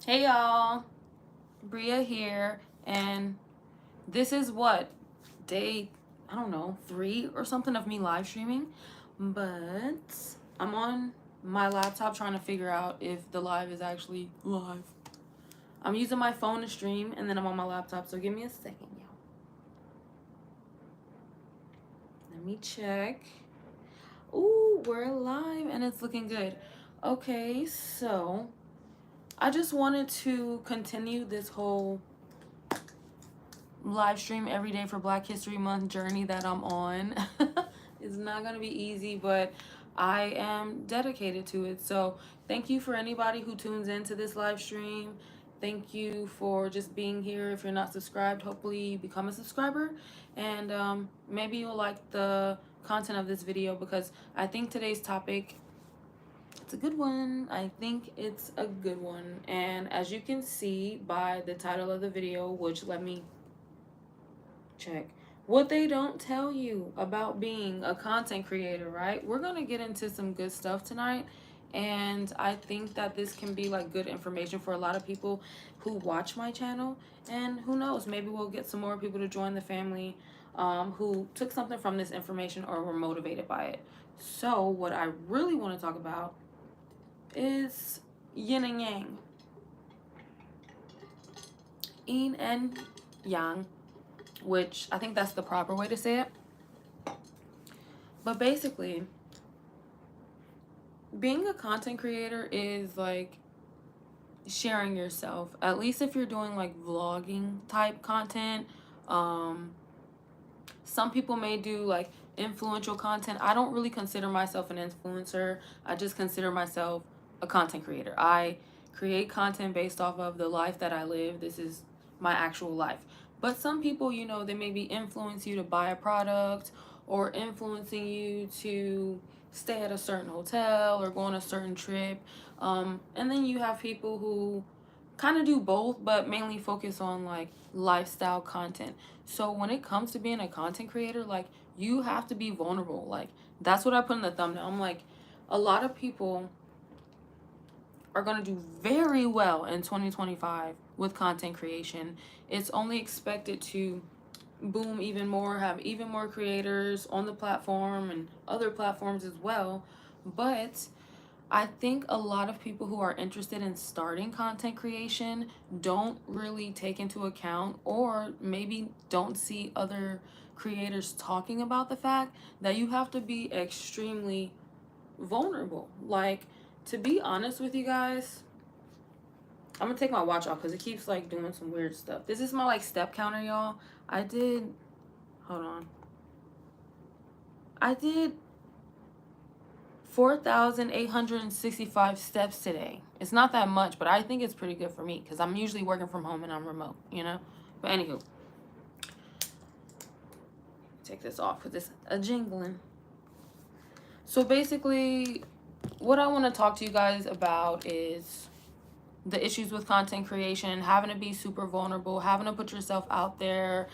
Hey y'all, Bria here, and this is what day, I don't know, 3 or something of me live streaming, but I'm on my laptop trying to figure out if the live is actually live. I'm using my phone to stream, and then I'm on my laptop, so give me a second, y'all. Let me check. Ooh, we're live, and it's looking good. Okay, so I just wanted to continue this whole live stream every day for Black History Month journey that I'm on. It's not going to be easy, but I am dedicated to it. So thank you for anybody who tunes into this live stream. Thank you for just being here. If you're not subscribed, hopefully you become a subscriber, and maybe you'll like the content of this video, because I think today's topic, it's a good one. I think it's a good one. And as you can see by the title of the video, which let me check, what they don't tell you about being a content creator, right? We're gonna get into some good stuff tonight, and I think that this can be like good information for a lot of people who watch my channel, and who knows, maybe we'll get some more people to join the family who took something from this information or were motivated by it. So what I really want to talk about is yin and yang, yin and yang, which I think that's the proper way to say it. But basically, being a content creator is like sharing yourself. At least if you're doing like vlogging type content. Some people may do like influential content. I don't really consider myself an influencer. I just consider myself a content creator. I create content based off of the life that I live. This is my actual life. But some people, you know, they maybe influence you to buy a product, or influencing you to stay at a certain hotel or go on a certain trip. And then you have people who kind of do both, but mainly focus on like lifestyle content. So when it comes to being a content creator, like, you have to be vulnerable. Like, that's what I put in the thumbnail. I'm like, a lot of people are going to do very well in 2025 with content creation. It's only expected to boom even more, have even more creators on the platform and other platforms as well. But I think a lot of people who are interested in starting content creation don't really take into account, or maybe don't see other creators talking about the fact that you have to be extremely vulnerable. Like, to be honest with you guys, I'm gonna take my watch off because it keeps like doing some weird stuff. This is my like step counter, y'all. Hold on. I did 4,865 steps today. It's not that much, but I think it's pretty good for me because I'm usually working from home and I'm remote, you know? But anywho, take this off because it's a jingling. So basically, what I want to talk to you guys about is the issues with content creation, having to be super vulnerable, having to put yourself out there.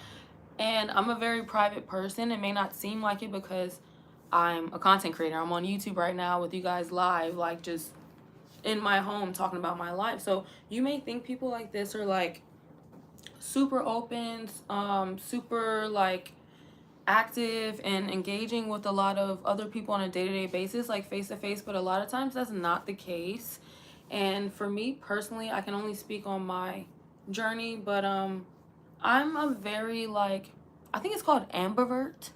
And I'm a very private person. It may not seem like it because I'm a content creator. I'm on YouTube right now with you guys live, like just in my home talking about my life. So you may think people like this are like super open, super like active and engaging with a lot of other people on a day-to-day basis, like face to face, but a lot of times that's not the case. And for me personally, I can only speak on my journey, but I'm a very like, I think it's called ambivert.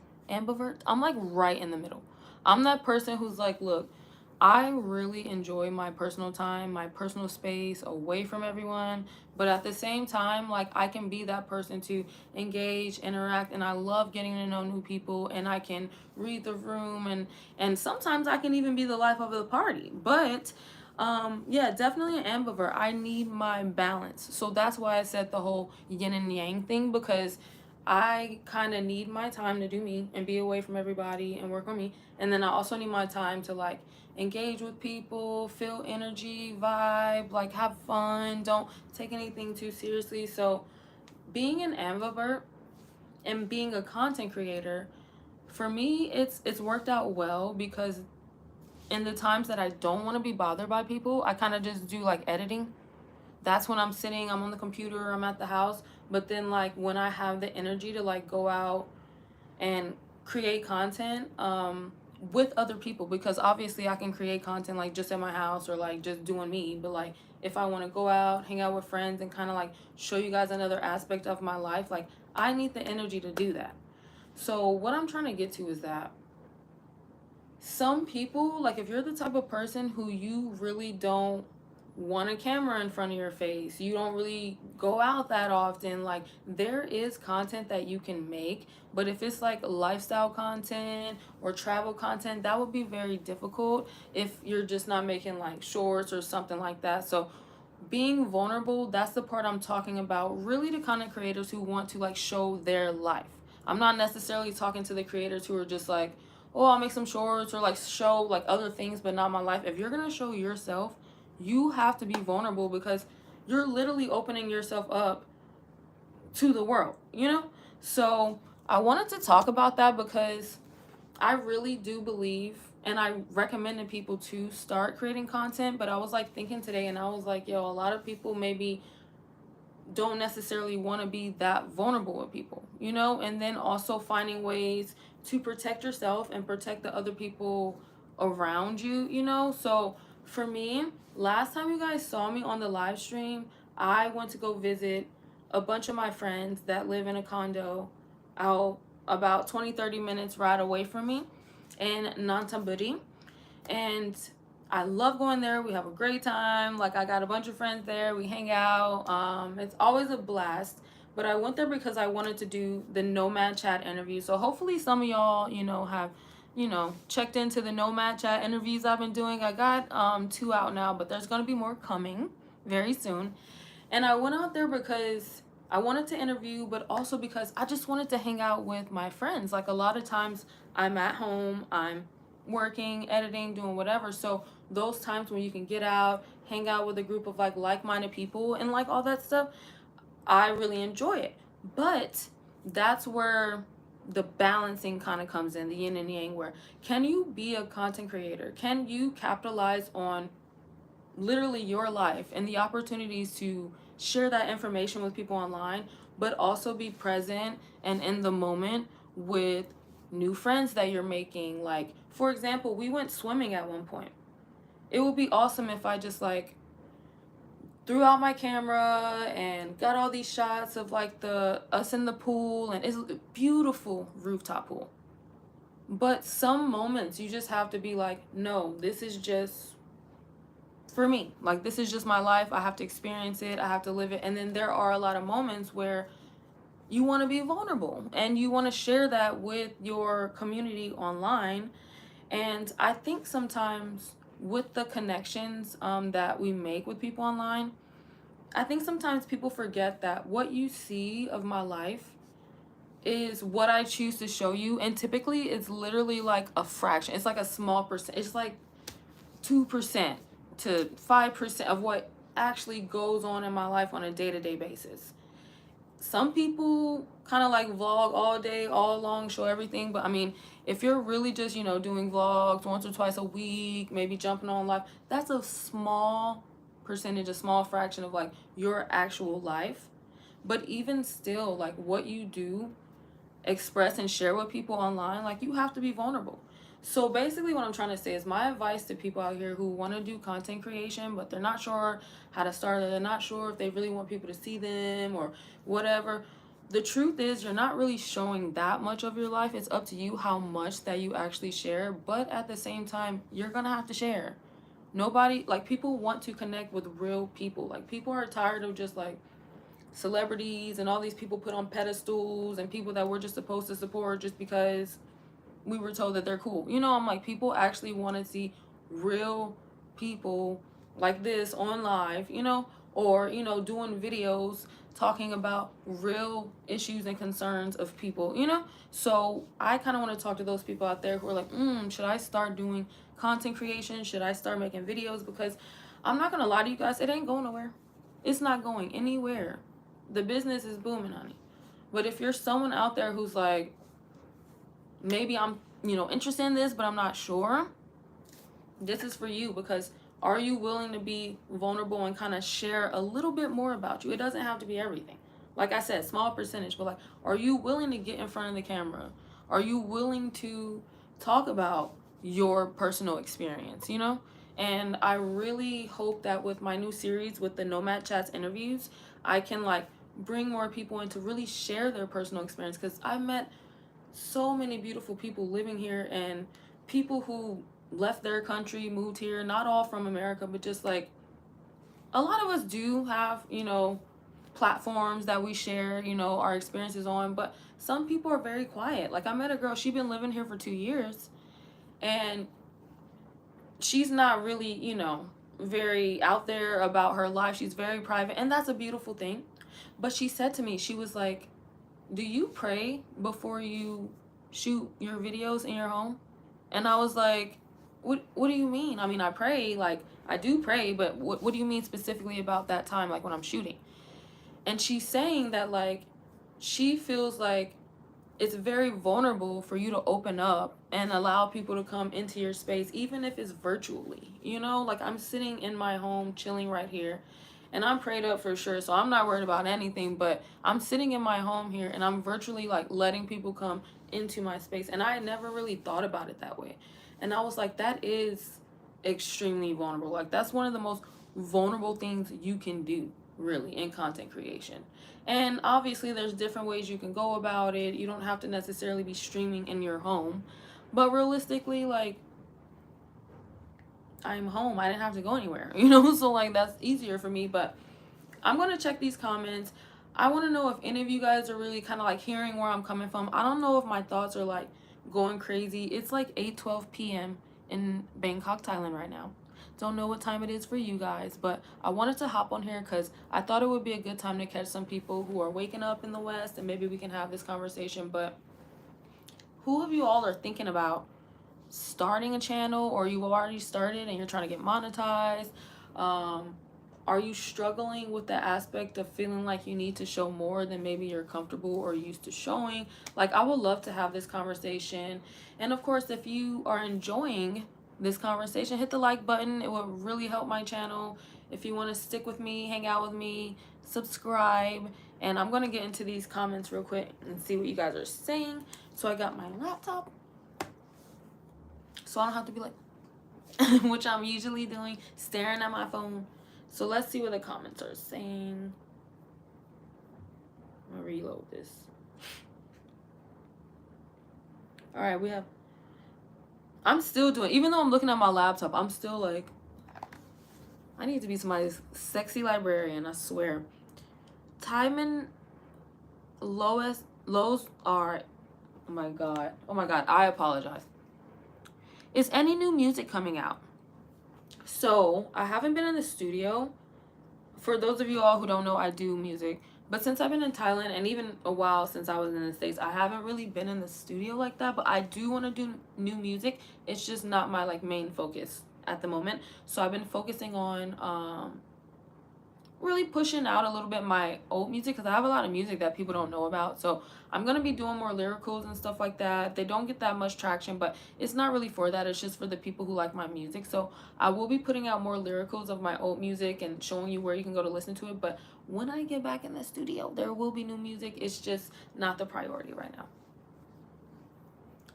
I'm like right in the middle. I'm that person who's like, look, I really enjoy my personal time, my personal space away from everyone. But at the same time, like, I can be that person to engage, interact, and I love getting to know new people, and I can read the room, and sometimes I can even be the life of the party. But yeah, definitely an ambivert. I need my balance. So that's why I said the whole yin and yang thing, because I kind of need my time to do me and be away from everybody and work on me. And then I also need my time to like engage with people, feel energy, vibe, like have fun, don't take anything too seriously. So being an ambivert and being a content creator, for me, it's worked out well, because in the times that I don't want to be bothered by people, I kind of just do like editing. that's when I'm sitting, I'm on the computer, I'm at the house. But then like when I have the energy to like go out and create content with other people, because obviously I can create content like just at my house or like just doing me, but like if I want to go out, hang out with friends, and kind of like show you guys another aspect of my life, like I need the energy to do that. So what I'm trying to get to is that some people, like if you're the type of person who you really don't want a camera in front of your face, you don't really go out that often, like there is content that you can make. But if it's like lifestyle content or travel content, that would be very difficult if you're just not making like shorts or something like that. So being vulnerable, that's the part I'm talking about, really, the content creators who want to like show their life. I'm not necessarily talking to the creators who are just like, oh, I'll make some shorts or like show like other things but not my life. If you're gonna show yourself, you have to be vulnerable, because you're literally opening yourself up to the world, you know? So I wanted to talk about that because I really do believe, and I recommended people to start creating content. But I was like thinking today, and I was like, yo, a lot of people maybe don't necessarily want to be that vulnerable with people, you know? And then also finding ways to protect yourself and protect the other people around you, you know? So for me, last time you guys saw me on the live stream, I went to go visit a bunch of my friends that live in a condo out about 20-30 minutes ride away from me in Nantamburi. And I love going there. We have a great time. Like I got a bunch of friends there. We hang out. It's always a blast. But I went there because I wanted to do the Nomad Chat interview. So hopefully some of y'all, have, checked into the Nomad Chat interviews I've been doing. I got 2 out now, but there's gonna be more coming very soon. And I went out there because I wanted to interview, but also because I just wanted to hang out with my friends. Like a lot of times I'm at home, I'm working, editing, doing whatever. So those times when you can get out, hang out with a group of like-minded people and like all that stuff, I really enjoy it. But that's where the balancing kind of comes in, the yin and yang, where can you be a content creator? Can you capitalize on literally your life and the opportunities to share that information with people online, but also be present and in the moment with new friends that you're making? Like, for example, we went swimming at one point. It would be awesome if I just like threw out my camera and got all these shots of like the us in the pool, and it's a beautiful rooftop pool. But some moments you just have to be like, no, this is just for me. Like this is just my life. I have to experience it. I have to live it. And then there are a lot of moments where you want to be vulnerable and you want to share that with your community online. And I think sometimes with the connections that we make with people online, I think sometimes people forget that what you see of my life is what I choose to show you. And typically it's literally like a fraction. It's like a small percent. It's like 2% to 5% of what actually goes on in my life on a day-to-day basis. Some people kind of like vlog all day, all along, show everything. But I mean, if you're really just, doing vlogs once or twice a week, maybe jumping on live, that's a small percentage, a small fraction of like your actual life. But even still, like what you do, express and share with people online, like you have to be vulnerable. So basically what I'm trying to say is my advice to people out here who want to do content creation, but they're not sure how to start, or they're not sure if they really want people to see them or whatever. The truth is you're not really showing that much of your life. It's up to you how much that you actually share. But at the same time, you're going to have to share. Nobody, like people want to connect with real people. Like people are tired of just like celebrities and all these people put on pedestals and people that we're just supposed to support just because we were told that they're cool. I'm like, people actually want to see real people like this on live, or, doing videos talking about real issues and concerns of people, So I kind of want to talk to those people out there who are like, should I start doing content creation? Should I start making videos? Because I'm not going to lie to you guys, it ain't going nowhere. It's not going anywhere. The business is booming, honey. But if you're someone out there who's like, maybe I'm, interested in this, but I'm not sure, this is for you. Because Are you willing to be vulnerable and kind of share a little bit more about you? It doesn't have to be everything. Like I said, small percentage, but like, are you willing to get in front of the camera? Are you willing to talk about your personal experience, you know? And I really hope that with my new series with the Nomad Chats interviews, I can like bring more people in to really share their personal experience, because I met so many beautiful people living here, and people who left their country, moved here, not all from America, but just like a lot of us do have, you know, platforms that we share, you know, our experiences on, but some people are very quiet. Like I met a girl, she's been living here for 2 years, and she's not really, you know, very out there about her life. She's very private, and that's a beautiful thing. But she said to me, she was like, do you pray before you shoot your videos in your home? And I was like, what do you mean? I mean, I pray, like I do pray, but what do you mean specifically about that time, like when I'm shooting? And she's saying that like she feels like it's very vulnerable for you to open up and allow people to come into your space, even if it's virtually, you know? Like I'm sitting in my home chilling right here, and I'm prayed up for sure, so I'm not worried about anything, but I'm sitting in my home here and I'm virtually like letting people come into my space, and I never really thought about it that way. And I was like, that is extremely vulnerable. Like that's one of the most vulnerable things you can do, really, in content creation. And obviously there's different ways you can go about it. You don't have to necessarily be streaming in your home, but realistically, like I'm home, I didn't have to go anywhere, you know? So like that's easier for me. But I'm gonna check these comments. I want to know if any of you guys are really kind of like hearing where I'm coming from. I don't know if my thoughts are like going crazy. It's like 8:12 p.m. in Bangkok, Thailand right now. Don't know what time it is for you guys, but I wanted to hop on here because I thought it would be a good time to catch some people who are waking up in the West, and maybe we can have this conversation. But who of you all are thinking about starting a channel, or you already started and you're trying to get monetized? Are you struggling with the aspect of feeling like you need to show more than maybe you're comfortable or used to showing? Like I would love to have this conversation. And of course, if you are enjoying this conversation, hit the like button. It would really help my channel. If you want to stick with me, hang out with me, subscribe. And I'm going to get into these comments real quick and see what you guys are saying. So I got my laptop, so I don't have to be like, which I'm usually doing, staring at my phone. So let's see what the comments are saying. I'm gonna reload this. All right, we have, I'm still doing, even though I'm looking at my laptop, I'm still like, I need to be somebody's sexy librarian, I swear. Timon Lows are, oh my God, I apologize. Is any new music coming out? So I haven't been in the studio. For those of you all who don't know, I do music. But since I've been in Thailand, and even a while since I was in the States, I haven't really been in the studio like that. But I do want to do new music. It's just not my like main focus at the moment. So I've been focusing on really pushing out a little bit my old music, because I have a lot of music that people don't know about. So I'm going to be doing more lyricals and stuff like that. They don't get that much traction, but it's not really for that. It's just for the people who like my music. So I will be putting out more lyricals of my old music and showing you where you can go to listen to it. But when I get back in the studio, there will be new music. It's just not the priority right now.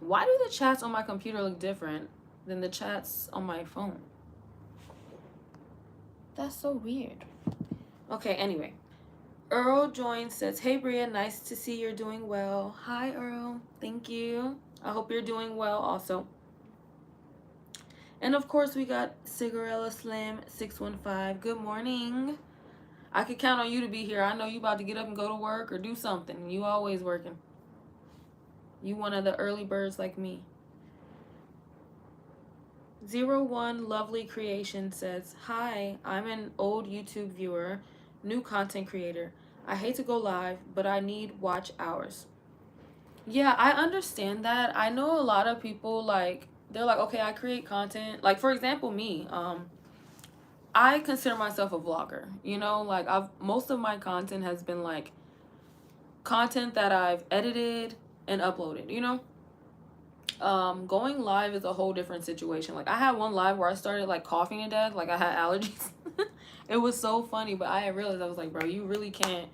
Why do the chats on my computer look different than the chats on my phone? That's so weird. Okay, anyway. Earl Join says, hey Bria, nice to see you're doing well. Hi Earl, thank you. I hope you're doing well also. And of course we got Cigarella Slim 615. Good morning. I could count on you to be here. I know you about to get up and go to work or do something. You always working. You one of the early birds like me. 01 Lovely Creation says, hi, I'm an old YouTube viewer, new content creator. I hate to go live, but I need watch hours. Yeah, I understand that. I know a lot of people, like, they're like, okay, I create content. Like, for example, me, I consider myself a vlogger, you know, like most of my content has been like content that I've edited and uploaded, you know? Going live is a whole different situation. Like, I had one live where I started like coughing to death, like I had allergies. It was so funny, but I realized, I was like, bro, you really can't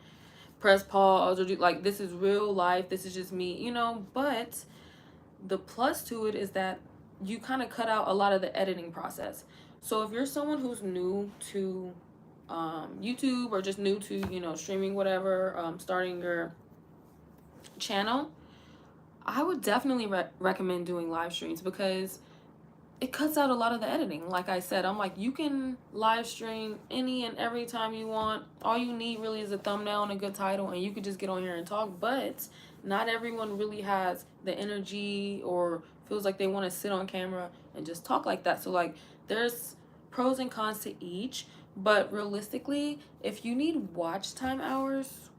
press pause or do, like, this is real life, this is just me, you know. But the plus to it is that you kind of cut out a lot of the editing process. So if you're someone who's new to YouTube, or just new to, you know, streaming, whatever, starting your channel, I would definitely recommend doing live streams, because it cuts out a lot of the editing. Like I said, I'm like, you can live stream any and every time you want. All you need really is a thumbnail and a good title, and you could just get on here and talk. But not everyone really has the energy or feels like they want to sit on camera and just talk like that. So like, there's pros and cons to each. But realistically, if you need watch time hours,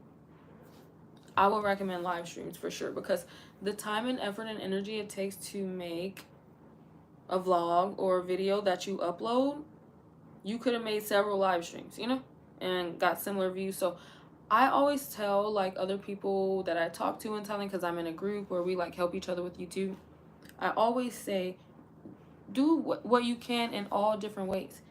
I would recommend live streams for sure, because the time and effort and energy it takes to make a vlog or a video that you upload, you could have made several live streams, you know, and got similar views. So I always tell like other people that I talk to and telling, because I'm in a group where we like help each other with YouTube, I always say, do what you can in all different ways.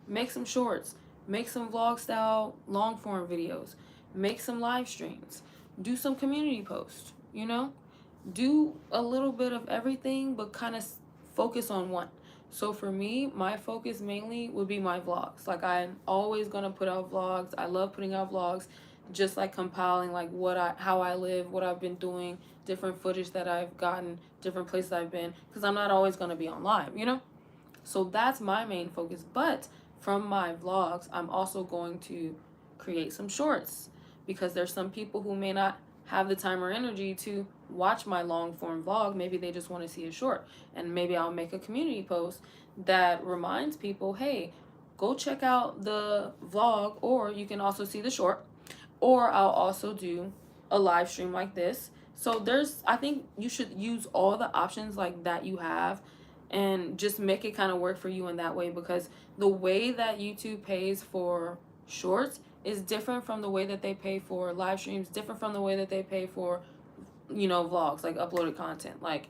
Make some shorts, make some vlog style long form videos, make some live streams, do some community posts, you know, do a little bit of everything, but kind of focus on one. So for me, my focus mainly would be my vlogs. Like, I'm always gonna put out vlogs. I love putting out vlogs, just like compiling like how I live, what I've been doing, different footage that I've gotten, different places I've been, because I'm not always gonna be on live, you know. So that's my main focus. But from my vlogs, I'm also going to create some shorts, because there's some people who may not have the time or energy to watch my long form vlog. Maybe they just want to see a short, and maybe I'll make a community post that reminds people, hey, go check out the vlog, or you can also see the short, or I'll also do a live stream like this. So I think you should use all the options like that you have, and just make it kind of work for you in that way, because the way that YouTube pays for shorts is different from the way that they pay for live streams, different from the way that they pay for, you know, vlogs, like uploaded content. Like,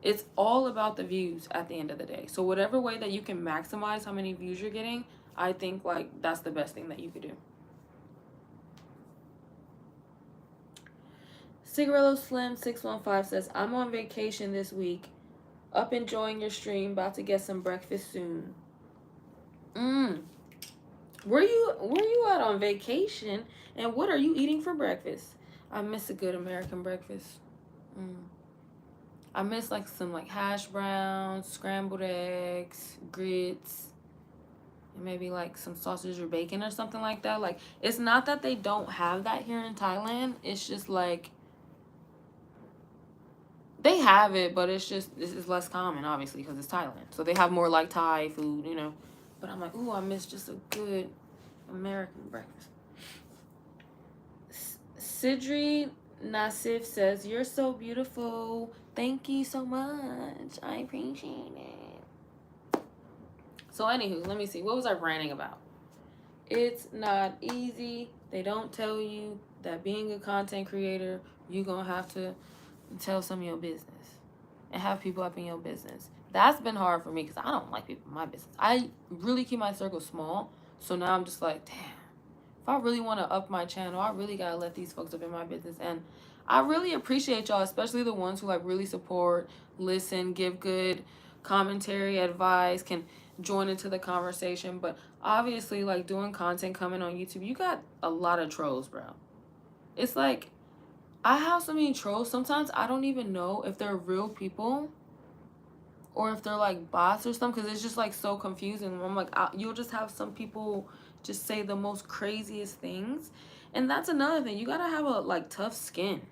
it's all about the views at the end of the day. So whatever way that you can maximize how many views you're getting, I think like that's the best thing that you could do. Cigarello Slim 615 says, I'm on vacation this week. Up enjoying your stream. About to get some breakfast soon. Where you at on vacation? And what are you eating for breakfast? I miss a good American breakfast. I miss like some like hash browns, scrambled eggs, grits, and maybe like some sausage or bacon or something like that. Like, it's not that they don't have that here in Thailand. It's just like, they have it, but it's just, this is less common, obviously, because it's Thailand. So they have more like Thai food, you know. But I'm like, ooh, I miss just a good American breakfast. Sidri Nasif says, you're so beautiful. Thank you so much. I appreciate it. So anywho, let me see. What was I ranting about? It's not easy. They don't tell you that being a content creator, you're going to have to tell some of your business and have people up in your business. That's been hard for me, because I don't like people in my business. I really keep my circle small. So now I'm just like, damn, if I really want to up my channel, I really got to let these folks up in my business. And I really appreciate y'all, especially the ones who like really support, listen, give good commentary, advice, can join into the conversation. But obviously, like, doing content, coming on YouTube, you got a lot of trolls, bro. It's like, I have so many trolls. Sometimes I don't even know if they're real people or if they're like bots or something, because it's just like so confusing. I'm like, you'll just have some people just say the most craziest things. And that's another thing. You gotta have a like tough skin.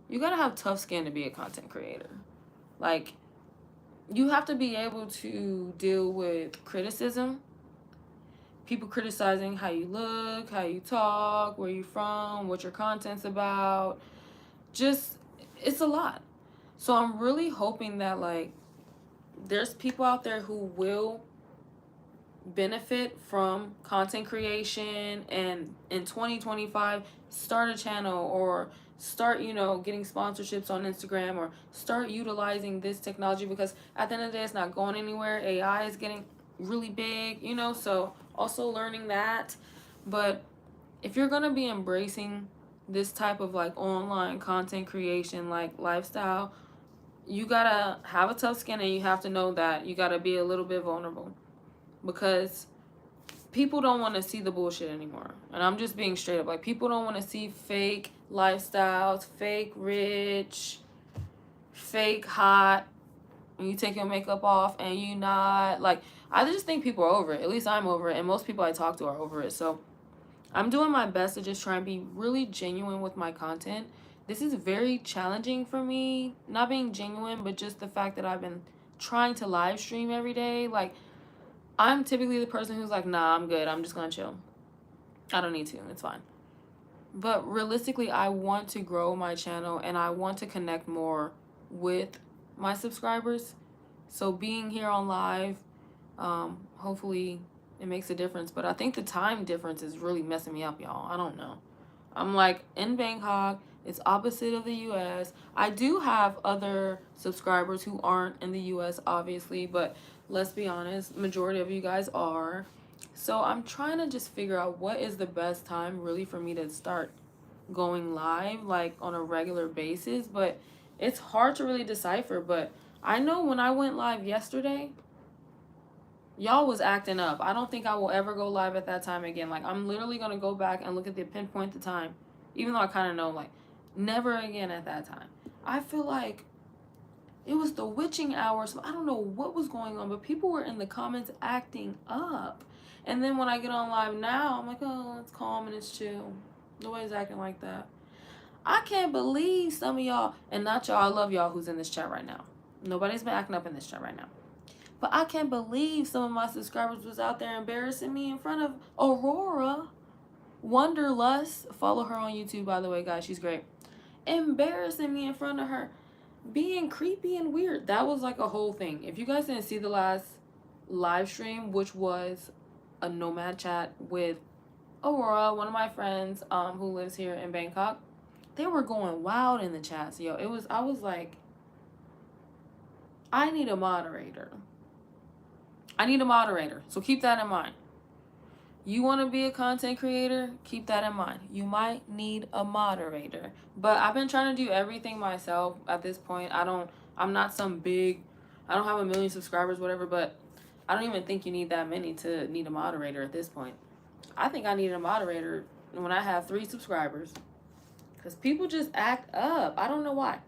You gotta have tough skin to be a content creator. Like, you have to be able to deal with criticism. People criticizing how you look, how you talk, where you from, what your content's about. Just, it's a lot. So I'm really hoping that like there's people out there who will benefit from content creation, and in 2025 start a channel or start, you know, getting sponsorships on Instagram, or start utilizing this technology, because at the end of the day, it's not going anywhere. AI is getting really big, you know, so also learning that. But if you're going to be embracing this type of like online content creation, like lifestyle, you gotta have a tough skin, and you have to know that you gotta be a little bit vulnerable, because people don't want to see the bullshit anymore. And I'm just being straight up, like, people don't want to see fake lifestyles, fake rich, fake hot, and you take your makeup off and you not like. I just think people are over it. At least I'm over it, and most people I talk to are over it. So I'm doing my best to just try and be really genuine with my content. This is very challenging for me, not being genuine, but just the fact that I've been trying to live stream every day. Like, I'm typically the person who's like, nah, I'm good. I'm just gonna chill. I don't need to. It's fine. But realistically, I want to grow my channel, and I want to connect more with my subscribers. So being here on live, hopefully it makes a difference. But I think the time difference is really messing me up, y'all. I don't know. I'm like in Bangkok. It's opposite of the US. I do have other subscribers who aren't in the US, obviously, but let's be honest, majority of you guys are. So I'm trying to just figure out what is the best time really for me to start going live, like on a regular basis. But it's hard to really decipher. But I know when I went live yesterday, y'all was acting up. I don't think I will ever go live at that time again. Like, I'm literally going to go back and look at the pinpoint the time, even though I kind of know, like, never again at that time. I feel like it was the witching hour, so I don't know what was going on, but people were in the comments acting up. And then when I get on live now, I'm like, oh, it's calm and it's chill. Nobody's acting like that. I can't believe some of y'all, and not y'all, I love y'all who's in this chat right now. Nobody's been acting up in this chat right now. But I can't believe some of my subscribers was out there embarrassing me in front of Aurora Wonderlust. Follow her on YouTube, by the way, guys. She's great. Embarrassing me in front of her. Being creepy and weird. That was like a whole thing. If you guys didn't see the last live stream, which was a nomad chat with Aurora, one of my friends who lives here in Bangkok, they were going wild in the chats. Yo, I was like, I need a moderator. I need a moderator. So keep that in mind. You want to be a content creator? Keep that in mind. You might need a moderator. But I've been trying to do everything myself at this point. I'm not some big, I don't have a million subscribers, whatever, but I don't even think you need that many to need a moderator at this point. I think I needed a moderator when I have 3 subscribers. Because people just act up. I don't know why.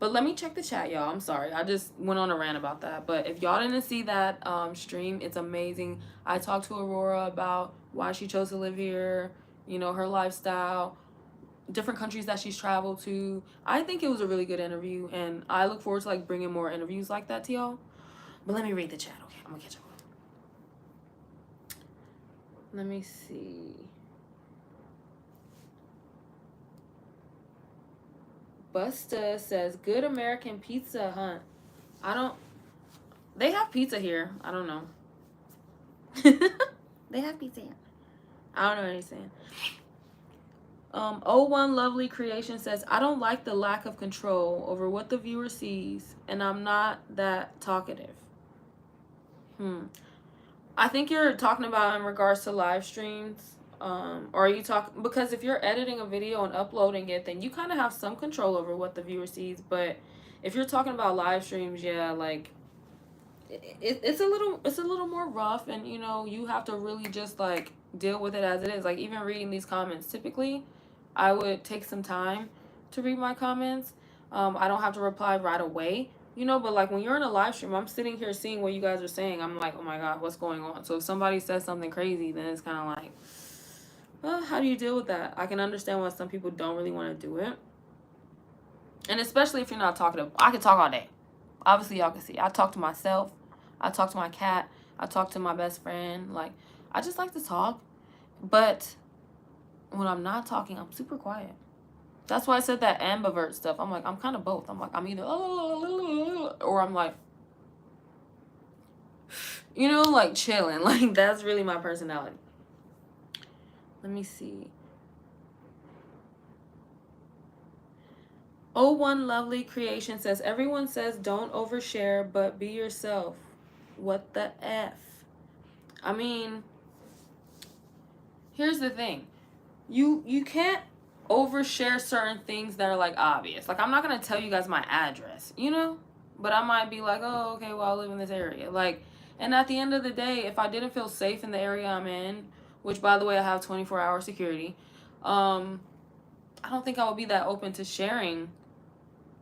But let me check the chat, y'all. I'm sorry. I just went on a rant about that. But if y'all didn't see that stream, it's amazing. I talked to Aurora about why she chose to live here, you know, her lifestyle, different countries that she's traveled to. I think it was a really good interview, and I look forward to like bringing more interviews like that to y'all. But let me read the chat. Okay, I'm gonna catch up. Let me see. Busta says, good American pizza, huh? They have pizza here. I don't know. They have pizza here. I don't know what he's saying. 01 Lovely Creation says, I don't like the lack of control over what the viewer sees, and I'm not that talkative. I think you're talking about in regards to live streams. Or are you talking, because if you're editing a video and uploading it, then you kind of have some control over what the viewer sees. But if you're talking about live streams, yeah, like it's a little more rough, and you know, you have to really just like deal with it as it is. Like, even reading these comments, typically I would take some time to read my comments. I don't have to reply right away, you know, but like when you're in a live stream, I'm sitting here seeing what you guys are saying. I'm like, oh my God, what's going on? So if somebody says something crazy, then it's kind of like, well, how do you deal with that? I can understand why some people don't really want to do it. And especially if you're not talkative. I can talk all day. Obviously, y'all can see. I talk to myself. I talk to my cat. I talk to my best friend. Like, I just like to talk. But when I'm not talking, I'm super quiet. That's why I said that ambivert stuff. I'm like, I'm kind of both. I'm like, I'm either, or I'm like, you know, like chilling. Like, that's really my personality. Let me see. O1 Lovely Creation says, everyone says don't overshare, but be yourself. What the F? I mean, here's the thing. You can't overshare certain things that are like obvious. Like, I'm not gonna tell you guys my address, you know? But I might be like, oh, okay, well, I live in this area. Like, and at the end of the day, if I didn't feel safe in the area I'm in, which by the way I have 24-hour security, I don't think I would be that open to sharing,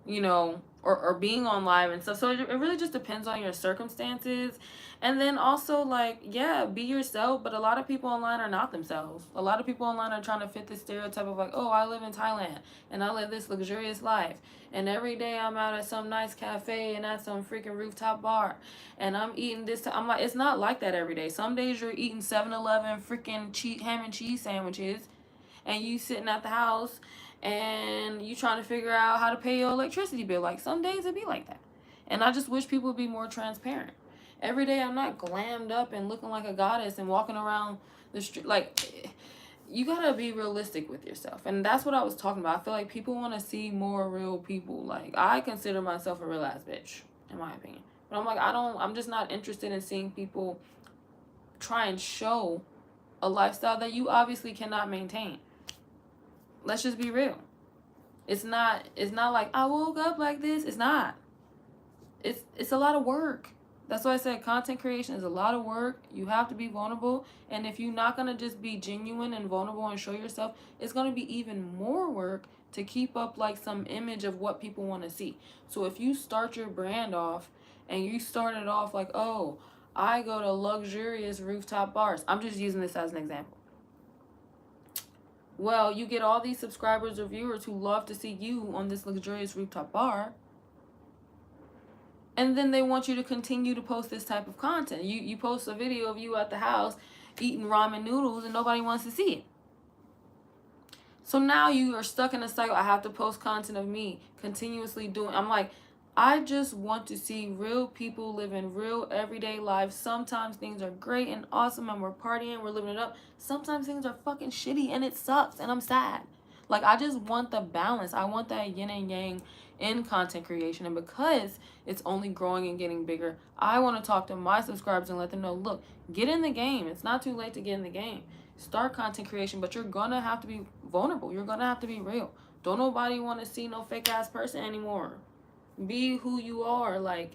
you know, or being on live and stuff. So it really just depends on your circumstances. And then also, like, yeah, be yourself, but a lot of people online are not themselves. A lot of people online are trying to fit the stereotype of like, oh, I live in Thailand and I live this luxurious life. And every day I'm out at some nice cafe and at some freaking rooftop bar. And I'm eating this. I'm like, it's not like that every day. Some days you're eating 7-Eleven freaking ham and cheese sandwiches and you sitting at the house and you trying to figure out how to pay your electricity bill. Like, some days it be like that. And I just wish people would be more transparent. Every day I'm not glammed up and looking like a goddess and walking around the street. Like, you gotta be realistic with yourself. And that's what I was talking about. I feel like people want to see more real people. Like, I consider myself a real ass bitch, in my opinion. But I'm like, I'm just not interested in seeing people try and show a lifestyle that you obviously cannot maintain. Let's just be real. It's not like I woke up like this. It's not. It's a lot of work. That's why I said content creation is a lot of work. You have to be vulnerable. And if you're not going to just be genuine and vulnerable and show yourself, it's going to be even more work to keep up like some image of what people want to see. So if you start your brand off and you start it off like, oh, I go to luxurious rooftop bars. I'm just using this as an example. Well, you get all these subscribers or viewers who love to see you on this luxurious rooftop bar. And then they want you to continue to post this type of content. You post a video of you at the house eating ramen noodles and nobody wants to see it. So now you are stuck in a cycle. I have to post content of me continuously doing. I'm like, I just want to see real people living real everyday lives. Sometimes things are great and awesome and we're partying, we're living it up. Sometimes things are fucking shitty and it sucks and I'm sad. Like, I just want the balance. I want that yin and yang in content creation. And because it's only growing and getting bigger, I want to talk to my subscribers and let them know, look, get in the game. It's not too late to get in the game. Start content creation, but you're going to have to be vulnerable. You're going to have to be real. Don't nobody want to see no fake ass person anymore. Be who you are. Like,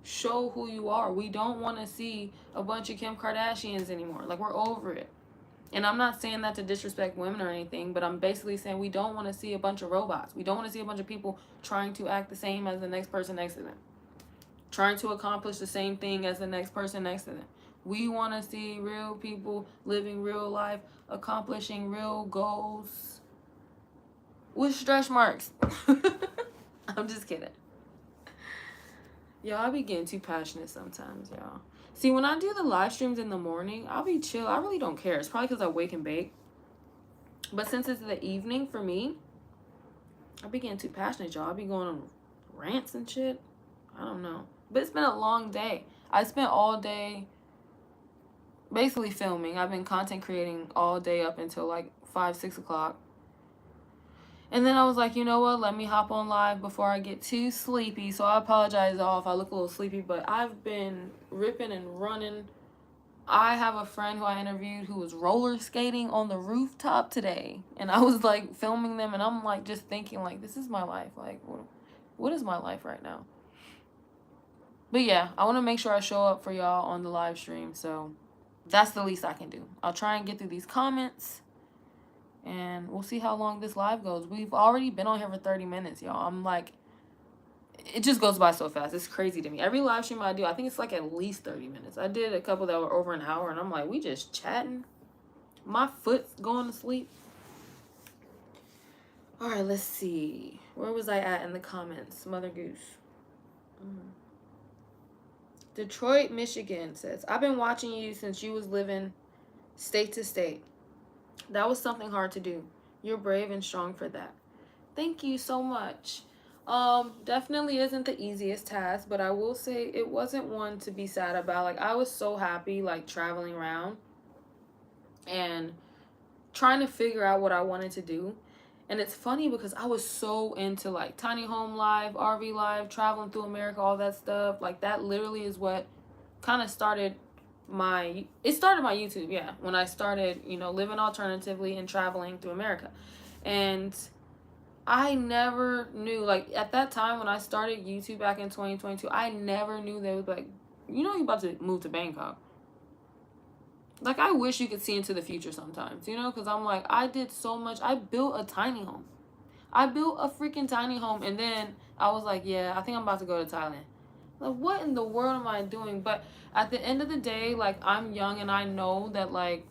show who you are. We don't want to see a bunch of Kim Kardashians anymore. Like, we're over it. And I'm not saying that to disrespect women or anything, but I'm basically saying we don't want to see a bunch of robots. We don't want to see a bunch of people trying to act the same as the next person next to them, trying to accomplish the same thing as the next person next to them. We want to see real people living real life, accomplishing real goals with stretch marks. I'm just kidding. Y'all, I be getting too passionate sometimes, y'all. See, when I do the live streams in the morning, I'll be chill. I really don't care. It's probably because I wake and bake. But since it's the evening for me, I be getting too passionate, y'all. I be going on rants and shit. I don't know. But it's been a long day. I spent all day basically filming. I've been content creating all day up until like 5, 6 o'clock. And then I was like, you know what? Let me hop on live before I get too sleepy. So I apologize all if I look a little sleepy, but I've been ripping and running. I have a friend who I interviewed who was roller skating on the rooftop today. And I was like filming them and I'm like just thinking like, this is my life. Like, what is my life right now? But yeah, I want to make sure I show up for y'all on the live stream. So that's the least I can do. I'll try and get through these comments. And we'll see how long this live goes. We've already been on here for 30 minutes, y'all. I'm like, it just goes by so fast. It's crazy to me. Every live stream I do, I think it's like at least 30 minutes. I did a couple that were over an hour, and I'm like, we just chatting. My foot's going to sleep. All right, let's see. Where was I at in the comments? Mother Goose. Detroit, Michigan says, I've been watching you since you was living state to state. That was something hard to do. You're brave and strong for that. Thank you so much. Definitely isn't the easiest task, but I will say it wasn't one to be sad about. Like, I was so happy, like, traveling around and trying to figure out what I wanted to do. And it's funny because I was so into like tiny home life, RV life, traveling through America, all that stuff. Like that literally is what kind of started my YouTube, yeah, when I started, living alternatively and traveling through America. And I never knew, like, at that time when I started YouTube back in 2022, I never knew they would, like, you're about to move to Bangkok. Like, I wish you could see into the future sometimes, because I'm like, I did so much. I built a tiny home. I built a freaking tiny home, and then I was like, yeah, I think I'm about to go to Thailand. Like, what in the world am I doing? But at the end of the day, like, I'm young, and I know that, like,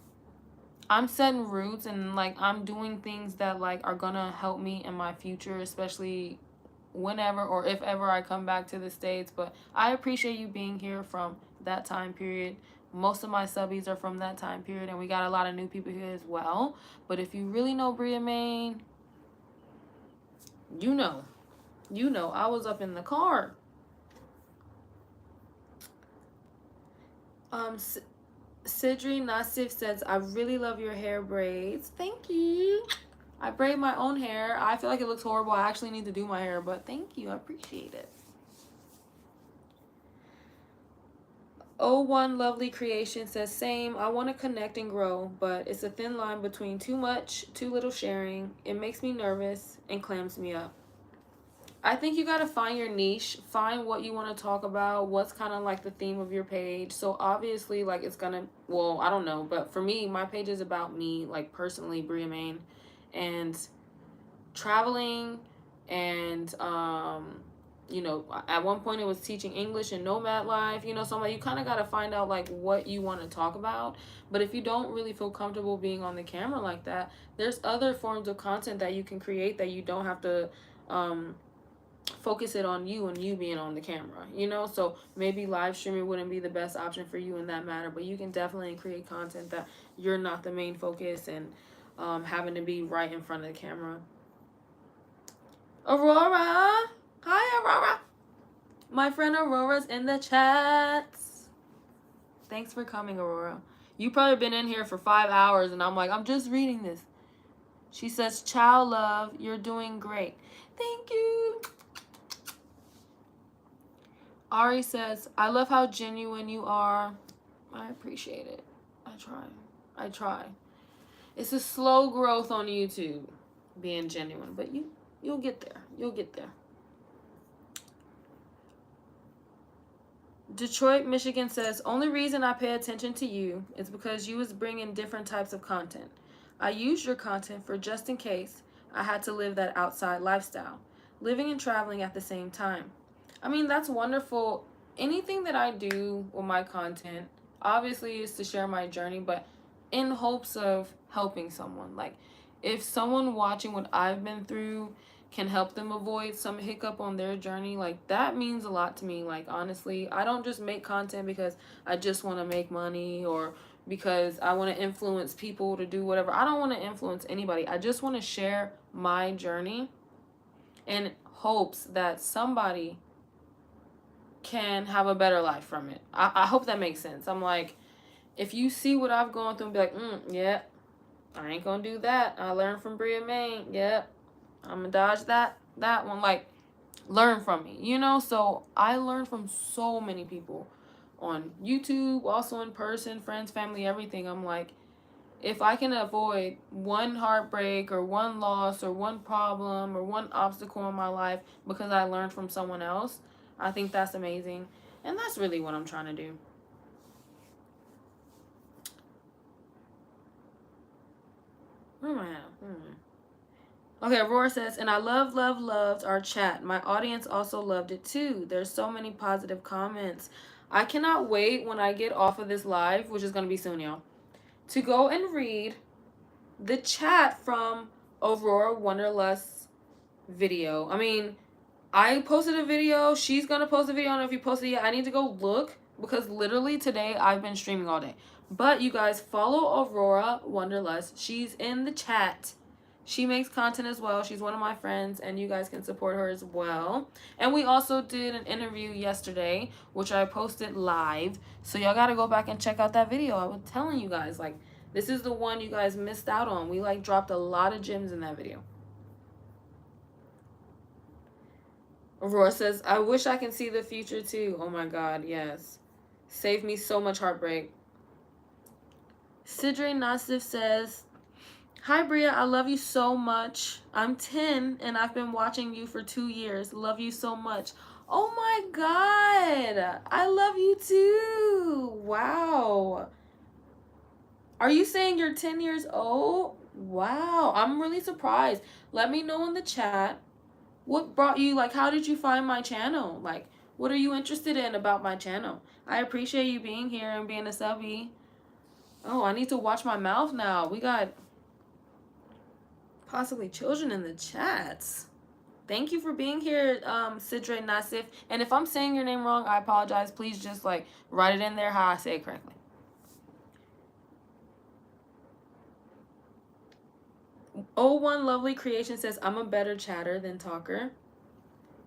I'm setting roots, and, like, I'm doing things that, like, are gonna help me in my future, especially whenever or if ever I come back to the States. But I appreciate you being here from that time period. Most of my subbies are from that time period, and we got a lot of new people here as well. But if you really know Bria-maine, you know, I was up in the car. Sidri Nasif says, I really love your hair braids. Thank you. I braid my own hair. I feel like it looks horrible. I actually need to do my hair, but thank you. I appreciate it. Oh1 Lovely Creation says, same. I want to connect and grow, but it's a thin line between too much, too little sharing. It makes me nervous and clams me up. I think you got to find your niche, find what you want to talk about, what's kind of like the theme of your page. So obviously, like, it's going to, well, I don't know, but for me, my page is about me, like, personally, Briamaine, and traveling, and at one point it was teaching English and nomad life, so I'm like, you kind of got to find out like what you want to talk about. But if you don't really feel comfortable being on the camera like that, there's other forms of content that you can create that you don't have to focus it on you and you being on the camera, so maybe live streaming wouldn't be the best option for you in that matter, but you can definitely create content that you're not the main focus and having to be right in front of the camera. Aurora, hi Aurora, my friend Aurora's in the chats. Thanks for coming, Aurora. You probably been in here for 5 hours and I'm like, I'm just reading this. She says, ciao love, you're doing great. Thank you. Ari says, I love how genuine you are. I appreciate it. I try. It's a slow growth on YouTube, being genuine, but you'll get there. You'll get there. Detroit, Michigan says, only reason I pay attention to you is because you was bringing different types of content. I used your content for just in case I had to live that outside lifestyle, living and traveling at the same time. I mean, that's wonderful. Anything that I do with my content, obviously, is to share my journey, but in hopes of helping someone. Like, if someone watching what I've been through can help them avoid some hiccup on their journey, like, that means a lot to me. Like, honestly, I don't just make content because I just want to make money or because I want to influence people to do whatever. I don't want to influence anybody. I just want to share my journey in hopes that somebody can have a better life from it. I hope that makes sense. I'm like, if you see what I've gone through and be like, yeah, I ain't gonna do that. I learned from Bria-maine. Yep, I'm gonna dodge that one. Like, learn from me, So I learned from so many people on YouTube, also in person, friends, family, everything. I'm like, if I can avoid one heartbreak or one loss or one problem or one obstacle in my life because I learned from someone else, I think that's amazing. And that's really what I'm trying to do. Where am I at? Okay, Aurora says, and I loved our chat. My audience also loved it too. There's so many positive comments. I cannot wait when I get off of this live, which is going to be soon, y'all, to go and read the chat from Aurora Wanderlust's video. I mean, I posted a video. She's going to post a video. I don't know if you posted it yet. I need to go look because literally today I've been streaming all day. But you guys, follow Aurora Wanderlust. She's in the chat. She makes content as well. She's one of my friends, and you guys can support her as well. And we also did an interview yesterday, which I posted live. So y'all got to go back and check out that video. I was telling you guys, like, this is the one you guys missed out on. We, like, dropped a lot of gems in that video. Aurora says, I wish I can see the future too. Oh my God, yes. Saved me so much heartbreak. Sidre Nasif says, hi Bria, I love you so much. I'm 10 and I've been watching you for 2 years. Love you so much. Oh my God. I love you too. Wow. Are you saying you're 10 years old? Wow. I'm really surprised. Let me know in the chat. What brought you, like, how did you find my channel? Like, what are you interested in about my channel? I appreciate you being here and being a subby. Oh, I need to watch my mouth now. We got possibly children in the chats. Thank you for being here, Sidre Nasif. And if I'm saying your name wrong, I apologize. Please just, like, write it in there how I say it correctly. One Lovely Creation says, I'm a better chatter than talker.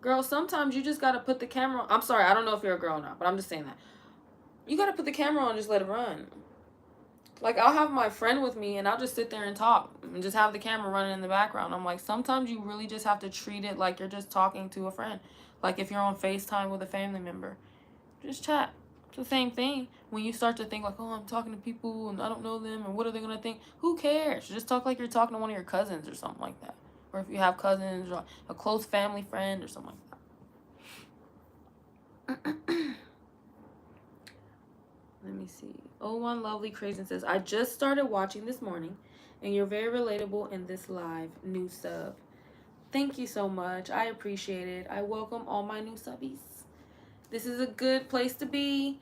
Girl, sometimes you just gotta put the camera on. I'm sorry, I don't know if you're a girl or not, but I'm just saying that. You gotta put the camera on and just let it run. Like, I'll have my friend with me and I'll just sit there and talk and just have the camera running in the background. I'm like, sometimes you really just have to treat it like you're just talking to a friend. Like if you're on FaceTime with a family member. Just chat. It's the same thing. When you start to think like, oh, I'm talking to people and I don't know them and what are they gonna think? Who cares? Just talk like you're talking to one of your cousins or something like that. Or if you have cousins or a close family friend or something like that. Let me see. One Lovely Creation says, I just started watching this morning and you're very relatable in this live. New sub. Thank you so much. I appreciate it. I welcome all my new subbies. This is a good place to be.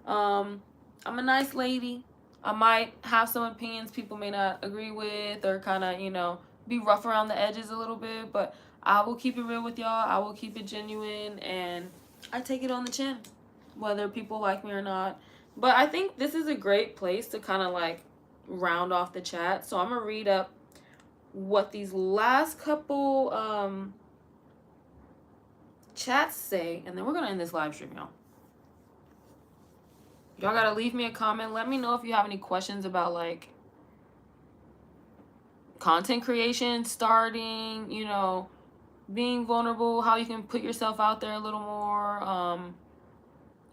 I'm a nice lady. I might have some opinions people may not agree with or kind of, you know, be rough around the edges a little bit, but I will keep it real with y'all. I will keep it genuine and I take it on the chin, whether people like me or not. But I think this is a great place to kind of like round off the chat. So I'm going to read up what these last couple chats say, and then we're going to end this live stream, y'all. Y'all got to leave me a comment. Let me know if you have any questions about like content creation, starting, you know, being vulnerable, how you can put yourself out there a little more,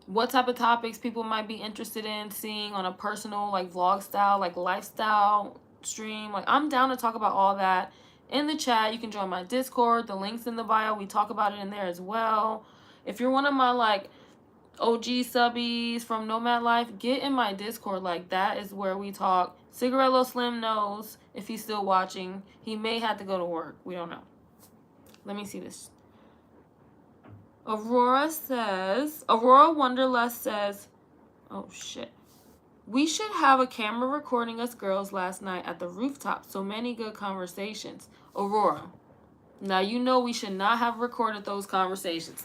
what type of topics people might be interested in seeing on a personal, like, vlog style, like, lifestyle stream. Like, I'm down to talk about all that in the chat. You can join my Discord. The link's in the bio. We talk about it in there as well. If you're one of my, like, OG subbies from Nomad Life, get in my Discord. Like, that is where we talk. Cigarello Slim knows if he's still watching. He may have to go to work. We don't know. Let me see this. Aurora Wonderlust says, oh shit. We should have a camera recording us girls last night at the rooftop. So many good conversations. Aurora, now you know we should not have recorded those conversations.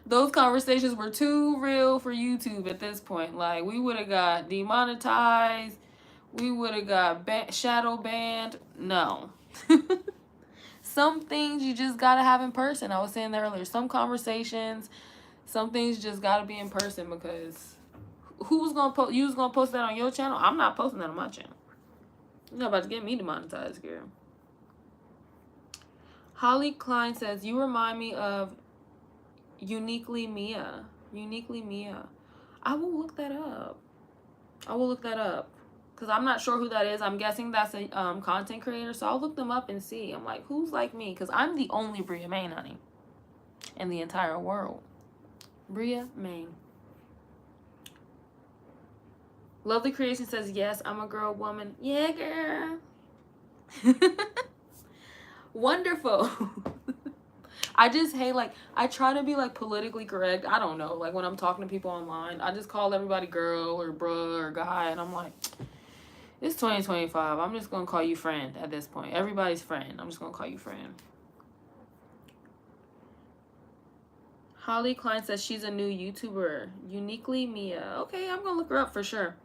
Those conversations were too real for YouTube at this point. Like, we would have got demonetized. We would have got shadow banned. No. Some things you just gotta have in person. I was saying that earlier. Some conversations, some things just gotta be in person because who's gonna post? You was gonna post that on your channel? I'm not posting that on my channel. You're not about to get me demonetized, girl. Holly Klein says, you remind me of Uniquely Mia. Uniquely Mia. I will look that up. Because I'm not sure who that is. I'm guessing that's a content creator. So I'll look them up and see. I'm like, who's like me? Because I'm the only Briamaine, honey. In the entire world. Briamaine. Lovely Creation says, yes, I'm a girl, woman. Yeah, girl. Wonderful. I just hate, like, I try to be, like, politically correct. I don't know. Like, when I'm talking to people online, I just call everybody girl or bruh or guy. And I'm like, it's 2025. I'm just going to call you friend at this point. Everybody's friend. I'm just going to call you friend. Holly Klein says she's a new YouTuber. Uniquely Mia. Okay, I'm going to look her up for sure.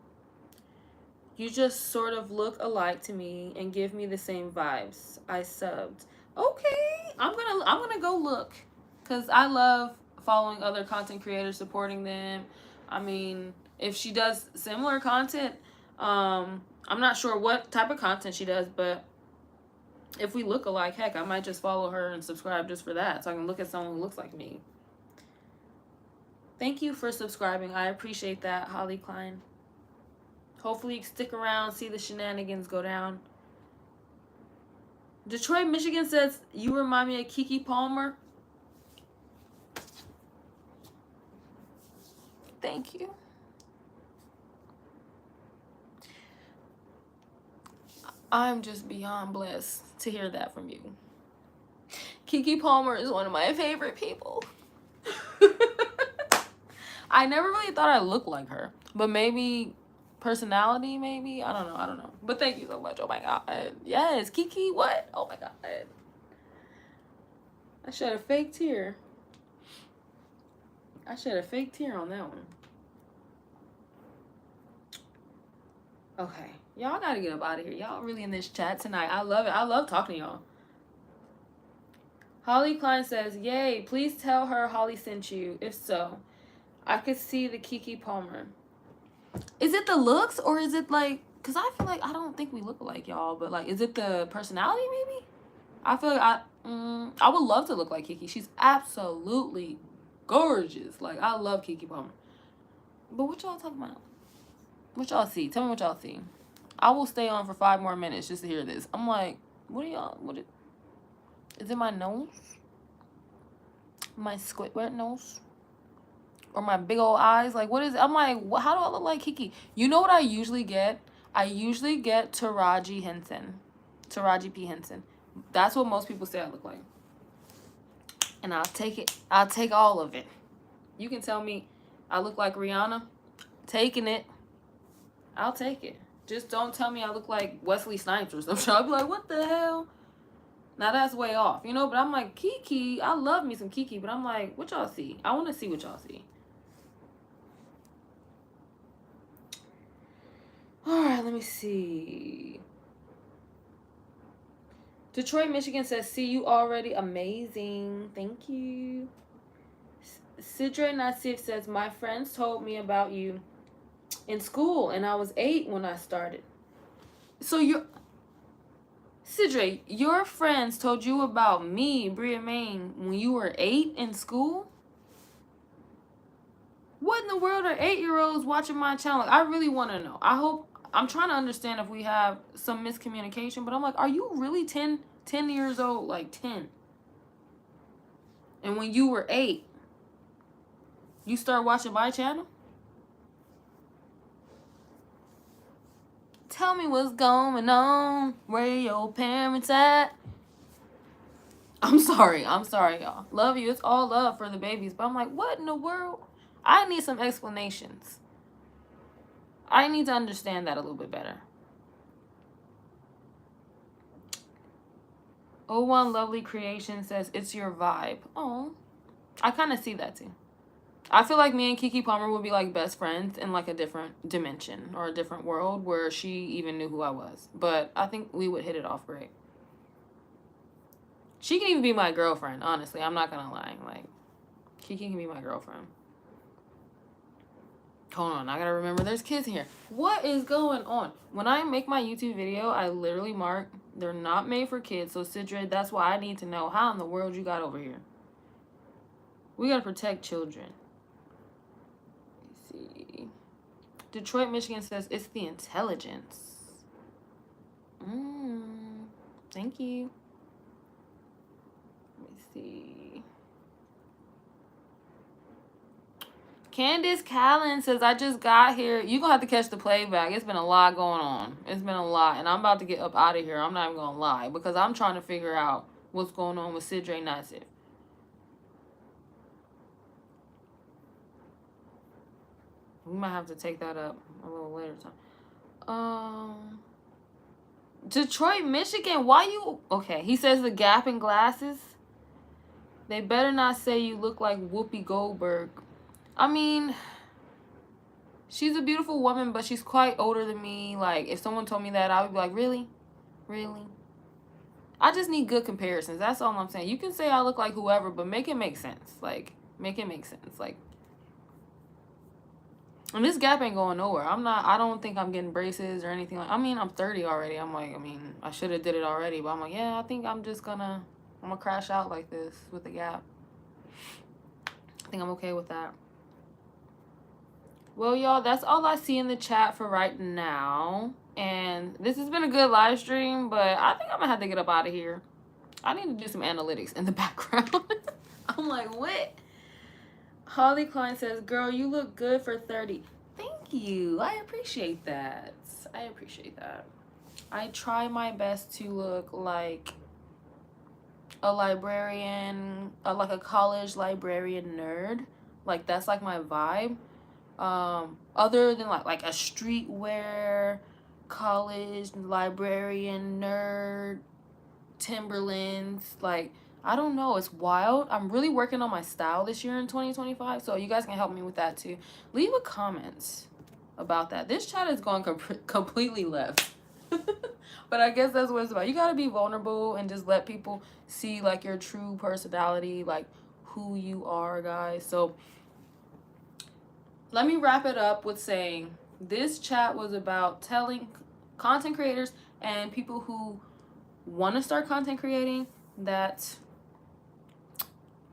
You just sort of look alike to me and give me the same vibes. I subbed. Okay, I'm gonna go look. Because I love following other content creators, supporting them. I mean, if she does similar content, I'm not sure what type of content she does, but If we look alike, heck, I might just follow her and subscribe just for that, so I can look at someone who looks like me. Thank you for subscribing. I appreciate that, Holly Klein. Hopefully you stick around, see the shenanigans go down. Detroit, Michigan says, you remind me of Keke Palmer. Thank you. I'm just beyond blessed to hear that from you. Keke Palmer is one of my favorite people. I never really thought I looked like her, but maybe personality, maybe. I don't know. But thank you so much. Oh my God. Yes, Keke, what? Oh my God. I shed a fake tear. I shed a fake tear on that one. Okay. Y'all gotta get up out of here. Y'all really in this chat tonight. I love it. I love talking to y'all. Holly Klein says, yay, please tell her Holly sent you. If so, I could see the Keke Palmer. Is it the looks or is it like, because I feel like I don't think we look alike, y'all, but like, is it the personality maybe? I feel like I would love to look like Keke. She's absolutely gorgeous. Like, I love Keke Palmer. But what y'all talking about? What y'all see? Tell me what y'all see. I will stay on for 5 more minutes just to hear this. I'm like, what are y'all, is it my nose? My Squidward nose? Or my big old eyes? Like, what is it? I'm like, how do I look like Keke? You know what I usually get? I usually get Taraji P. Henson. That's what most people say I look like. And I'll take it. I'll take all of it. You can tell me I look like Rihanna. Taking it. I'll take it. Just don't tell me I look like Wesley Snipes or something. I'll be like, what the hell? Now that's way off, you know? But I'm like, Keke, I love me some Keke. But I'm like, what y'all see? I want to see what y'all see. All right, let me see. Detroit, Michigan says, see you already. Amazing. Thank you. Sidre Nassif says, my friends told me about you in school, and I was 8 when I started. So Sidre, your friends told you about me, Briamaine, when you were 8 in school? What in the world are 8-year-olds watching my channel? I really want to know. I'm trying to understand if we have some miscommunication, but I'm like, are you really 10 years old? Like 10. And when you were 8, you start watching my channel? Tell me what's going on. Where your parents at? I'm sorry, y'all. Love you. It's all love for the babies. But I'm like, what in the world? I need some explanations. I need to understand that a little bit better. Oh1 Lovely Creation says, it's your vibe. Oh, I kind of see that too. I feel like me and Keke Palmer would be like best friends in like a different dimension or a different world where she even knew who I was. But I think we would hit it off great. She can even be my girlfriend, honestly. I'm not gonna lie. Like, Keke can be my girlfriend. Hold on, I gotta remember there's kids here. What is going on? When I make my YouTube video, I literally mark they're not made for kids. So Sidra, that's why I need to know how in the world you got over here. We gotta protect children. Let's see. Detroit, Michigan says it's the intelligence. Thank you. Let me see. Candace Callan says, I just got here. You're going to have to catch the playback. It's been a lot going on. It's been a lot. And I'm about to get up out of here. I'm not even going to lie. Because I'm trying to figure out what's going on with Sidre Nassif. We might have to take that up a little later time. Detroit, Michigan. Why you... Okay. He says the gap in glasses. They better not say you look like Whoopi Goldberg. I mean, she's a beautiful woman, but she's quite older than me. Like, if someone told me that, I would be like, really? Really? I just need good comparisons. That's all I'm saying. You can say I look like whoever, but make it make sense. Like, make it make sense. Like, And this gap ain't going nowhere. I don't think I'm getting braces or anything. Like, I mean, I'm 30 already. I'm like, I mean, I should have did it already. But I'm like, yeah, I think I'm gonna crash out like this with the gap. I think I'm okay with that. Well, y'all, that's all I see in the chat for right now. And this has been a good live stream, but I think I'm gonna have to get up out of here. I need to do some analytics in the background. I'm like, what? Holly Klein says, girl, you look good for 30. Thank you. I appreciate that. I appreciate that. I try my best to look like a librarian, like a college librarian nerd. Like, that's like my vibe. Other than like a streetwear college librarian nerd, Timberlands, like, I don't know, it's wild. I'm really working on my style this year in 2025, so you guys can help me with that too. Leave a comment about that. This chat is going completely left. But I guess that's what it's about. You gotta be vulnerable and just let people see like your true personality, like who you are, guys. So let me wrap it up with saying this chat was about telling content creators and people who want to start content creating that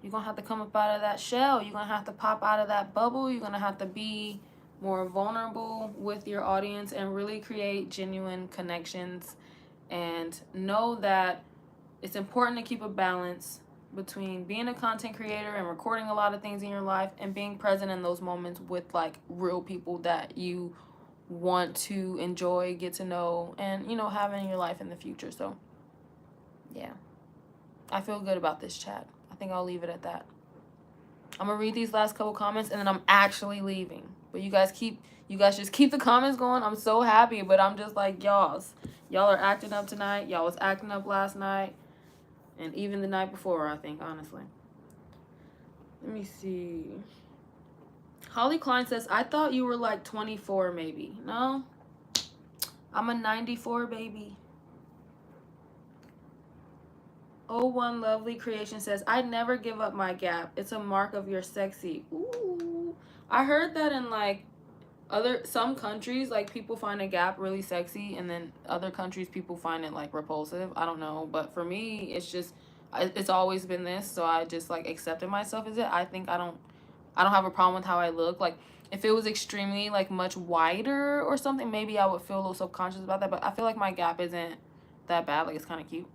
you're going to have to come up out of that shell. You're going to have to pop out of that bubble. You're going to have to be more vulnerable with your audience and really create genuine connections, and know that it's important to keep a balance between being a content creator and recording a lot of things in your life and being present in those moments with like real people that you want to enjoy, get to know, and have in your life in the future. So yeah, I feel good about this chat. I think I'll leave it at that. I'm gonna read these last couple comments and then I'm actually leaving. But you guys just keep the comments going. I'm so happy, but I'm just like, y'all are acting up tonight. Y'all was acting up last night and even the night before, I think, honestly. Let me see. Holly Klein says, I thought you were like 24 maybe. No, I'm a 94 baby. 01 Lovely Creation says, I never give up my gap. It's a mark of your sexy. Ooh. I heard that in like some countries, like people find a gap really sexy, and then other countries people find it like repulsive. I don't know, but for me it's always been this, so I just like accepted myself as it. I think I don't have a problem with how I look. Like if it was extremely like much wider or something, maybe I would feel a little subconscious about that, but I feel like my gap isn't that bad. Like it's kind of cute.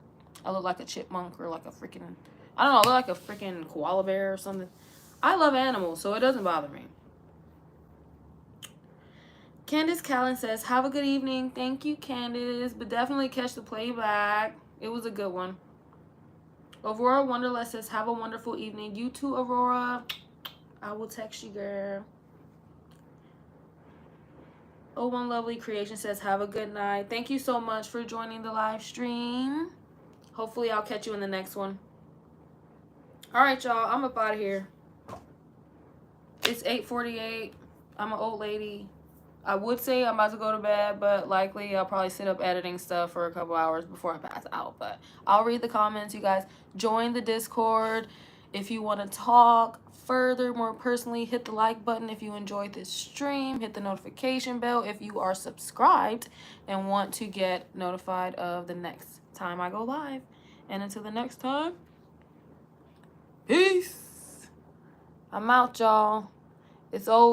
I look like a chipmunk or like a freaking, I don't know, I look like a freaking koala bear or something. I love animals, so it doesn't bother me. Candace Callan says, have a good evening. Thank you, Candace, but definitely catch the playback. It was a good one. Aurora Wonderlust says, have a wonderful evening. You too, Aurora. I will text you, girl. 01 Lovely Creation says, have a good night. Thank you so much for joining the live stream. Hopefully I'll catch you in the next one. All right, y'all. I'm up out of here. It's 8:48. I'm an old lady. I would say I'm about to go to bed, but likely I'll probably sit up editing stuff for a couple hours before I pass out. But I'll read the comments. You guys join the Discord if you want to talk further, more personally. Hit the like button if you enjoyed this stream. Hit the notification bell if you are subscribed and want to get notified of the next time I go live. And until the next time, peace. I'm out, y'all. It's over.